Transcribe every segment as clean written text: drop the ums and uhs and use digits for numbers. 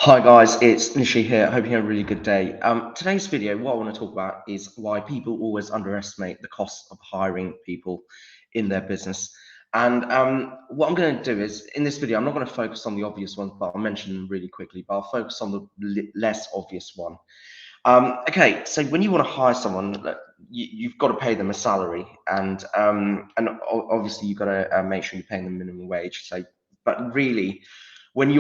Hi guys, it's Nishi here. I hope you have a really good day. Today's video, what I want to talk about is why people always underestimate the cost of hiring people in their business. And what I'm going to do is, in this video, I'm not going to focus on the obvious ones, but I'll mention them really quickly, but I'll focus on the less obvious one. Okay, so when you want to hire someone, you've got to pay them a salary, and obviously you've got to make sure you're paying them minimum wage. So, but really, when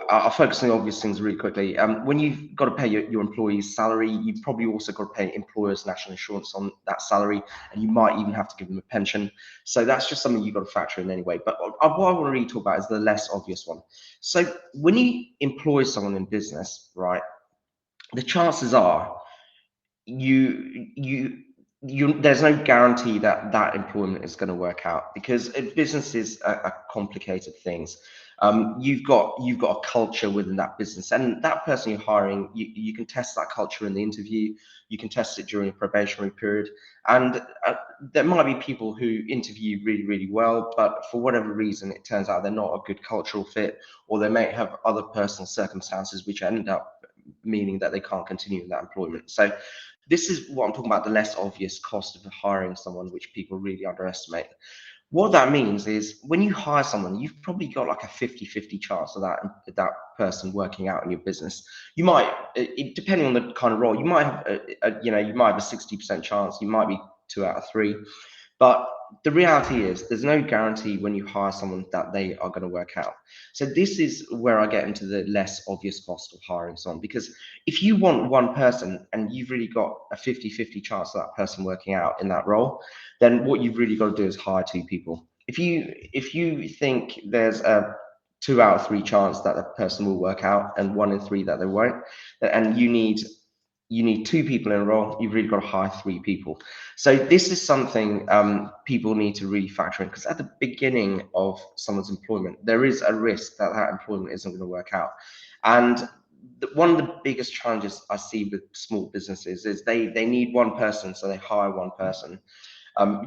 I'll focus on the obvious things really quickly. When you've got to pay your employees' salary, you've probably also got to pay employers' national insurance on that salary, and you might even have to give them a pension. So that's just something you've got to factor in anyway. But what I want to really talk about is the less obvious one. So when you employ someone in business, right? The chances are you you there's no guarantee that that employment is going to work out because businesses are complicated things. You've got a culture within that business, and that person you're hiring, you can test that culture in the interview. You can test it during a probationary period, and there might be people who interview really well, but for whatever reason it turns out they're not a good cultural fit, or they may have other personal circumstances which end up meaning that they can't continue in that employment. So this is what I'm talking about, the less obvious cost of hiring someone, which people really underestimate. What that means is when you hire someone, you've probably got like a 50-50 chance of that person working out in your business. You might, depending on the kind of role, you might have, you might have a 60% chance, you might be 2 out of 3. But the reality is there's no guarantee when you hire someone that they are going to work out. So this is where I get into the less obvious cost of hiring someone, because if you want one person and you've really got a 50-50 chance of that person working out in that role, then what you've really got to do is hire 2 people. If you think there's a 2 out of 3 chance that a person will work out and 1 in 3 that they won't, and you need 2 people in a role, you've really got to hire 3 people. So this is something people need to really factor in, because at the beginning of someone's employment, there is a risk that that employment isn't going to work out. And one of the biggest challenges I see with small businesses is they need one person, so they hire one person.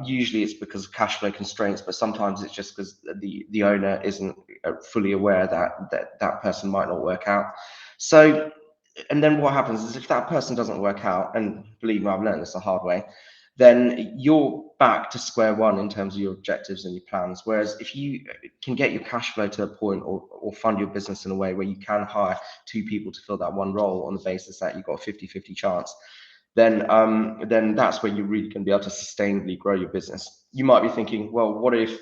Usually it's because of cash flow constraints, but sometimes it's just because the owner isn't fully aware that person might not work out. So, and then what happens is if that person doesn't work out, and believe me, I've learned this the hard way, then you're back to square one in terms of your objectives and your plans. Whereas if you can get your cash flow to a point, or fund your business in a way where you can hire 2 people to fill that one role on the basis that you've got a 50-50 chance, then that's where you're really going to be able to sustainably grow your business. You might be thinking, well, what if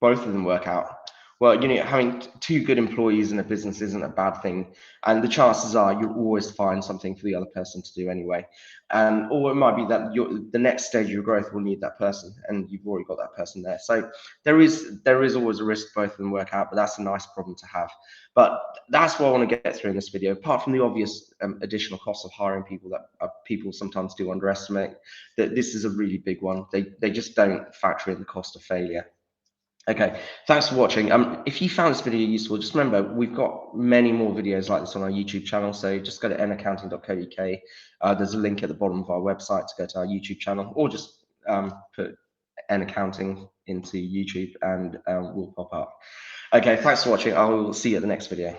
both of them work out? Well, having 2 good employees in a business isn't a bad thing, and the chances are you'll always find something for the other person to do anyway. And or it might be that the next stage of your growth will need that person, and you've already got that person there. So there is always a risk both of them work out, but that's a nice problem to have. But that's what I want to get through in this video. Apart from the obvious additional costs of hiring people that people sometimes do underestimate, that this is a really big one. They just don't factor in the cost of failure. Okay, thanks for watching. If you found this video useful, just remember we've got many more videos like this on our YouTube channel. So just go to naccounting.co.uk. There's a link at the bottom of our website to go to our YouTube channel, or just put N accounting into YouTube and we'll pop up. Okay, thanks for watching. I will see you at the next video.